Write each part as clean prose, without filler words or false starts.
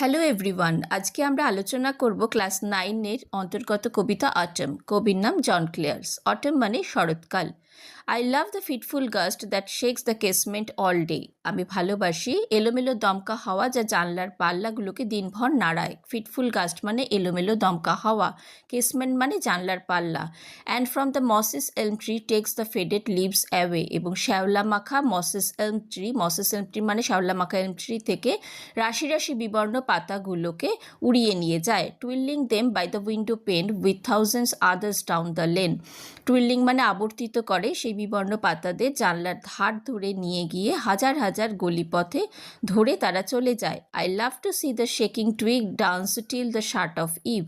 Hello everyone, আজকে আমরা আলোচনা করব ক্লাস 9 এর অন্তর্গত কবিতা অটম। কবির নাম জন ক্লেয়ার্স। অটম মানে শরৎকাল। I love the fitful gust that shakes the casement all day. আমি ভালোবাসি এলোমেলো দমকা হাওয়া যা জানলার পাল্লাগুলোকে দিনভর নাড়ায়। ফিটফুল গাস্ট মানে এলোমেলো দমকা হাওয়া, কেসমেন্ট মানে জানলার পাল্লা। And from the mossy elm tree takes the faded leaves away. এবং শ্যাওলা মাখা মসেস এলম ট্রি মানে শ্যাওলা মাখা এলম ট্রি থেকে রাশি রাশি বিবর্ণ পাতাগুলোকে উড়িয়ে নিয়ে যায়। Twirling them by the window pane with thousands others down the lane. Twirling মানে আবর্তিত করে সেই বিবর্ণ পাতাদের জানলার ধার ধরে নিয়ে গিয়ে হাজার হাজার গলিপথে ধরে তারা চলে যায়। I love to see the shaking twig dance till the shut of eve.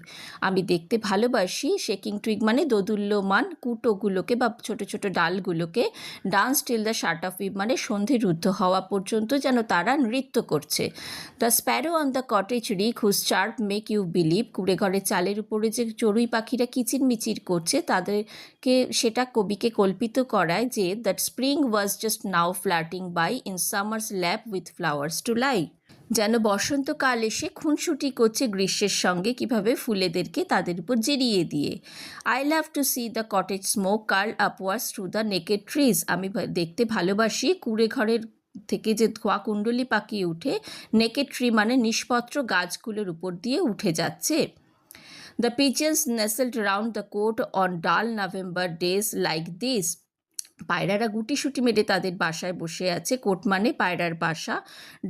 আমি দেখতে ভালোবাসি শেকিং টুইগ মানে দোদুল্যমান কুটোগুলোকে বা ছোট ছোট ডালগুলোকে, dance till the shut of eve মানে সন্ধে রুদ্ধ হওয়া পর্যন্ত যেন তারা নৃত্য করছে। The sparrow on the cottage rick whose chirp make you believe. কুড়ে ঘরের চালের উপরে যে চড়ুই পাখিরা কিচিরমিচির করছে তাদেরকে সেটা কবিকে কল্পিত করায় যে that spring was just now flirting by in summer's lap with flowers to lie. যেন বসন্তকাল এসে খুনসুটি করছে গ্রীষ্মের সঙ্গে কিভাবে ফুলেদেরকে তাদের উপর জেরিয়ে দিয়ে। I love to see the cottage smoke curl upwards through the naked trees. আমি দেখতে ভালোবাসি কুড়ে ঘরের থেকে যে ধোয়া কুণ্ডলি পাকিয়ে উঠে নেকেড ট্রি মানে নিষ্পত্র গাছগুলোর উপর দিয়ে উঠে যাচ্ছে। The pigeons nestled round the cote on dull November days like this. পায়রারা গুটিসুটি মেরে তাদের বাসায় বসে আছে। কোট মানে পায়রার বাসা,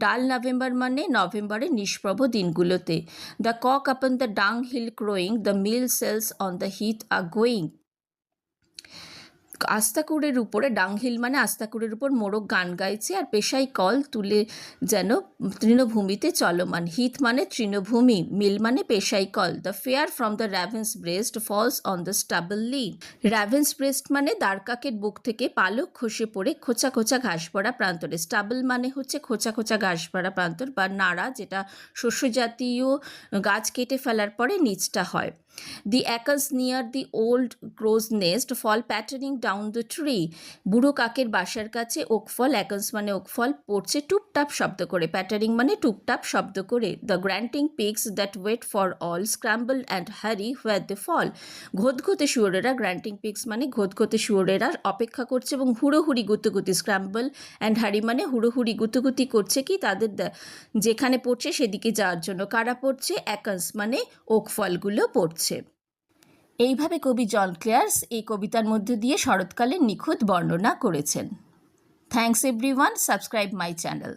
ডাল নভেম্বর মানে নভেম্বরের নিষ্প্রভ দিনগুলোতে। The cock upon the dunghill crowing, the mill sails on the heath are going. আস্তাকুড়ের উপরে, ডাংহিল মানে আস্তাকুড়ের উপর মোরগ গান গাইছে আর পেশাই কল তুলে যেন তৃণভূমিতে চলমান। হিথ মানে তৃণভূমি, মিল মানে পেশাই কল। The feather from the raven's breast falls on the stubble lea. Raven's breast মানে দ্বারকাকের বুক থেকে পালক খসে পড়ে খোঁচা খোঁচা ঘাস পড়া প্রান্তরে। স্টাবল মানে হচ্ছে খোঁচা খোঁচা ঘাস পড়া প্রান্তর বা নাড়া, যেটা শস্য জাতীয় গাছ কেটে ফেলার পরে নিচটা হয়। The acorns near the old crow's nest fall patterning down the tree. বুড়ো কাকের বাসার কাছে ওকফল, অ্যাকন্স মানে ওকফল, পড়ছে টুপটাপ শব্দ করে। প্যাটারিং মানে টুপটাপ শব্দ করে। The grunting pigs that wait for all scramble and hurry where they fall. ঘোতঘোতে শুয়োরেরা, গ্র্যান্টিং পিগস মানে ঘোতঘোতে শুয়োরেরা অপেক্ষা করছে এবং হুড়োহুড়ি গুতুগুতি, স্ক্র্যাম্বল অ্যান্ড হ্যারি মানে হুড়োহুড়ি গুতুগুতি করছে কি তাদের যেখানে পড়ছে সেদিকে যাওয়ার জন্য। কারা পড়ছে? অ্যাকন্স মানে ওকফলগুলো পড়ছে। এইভাবে কবি জন ক্লেয়ার্স এই কবিতার মধ্য দিয়ে শরৎকালের নিখুঁত বর্ণনা করেছেন। Thanks everyone, subscribe my channel.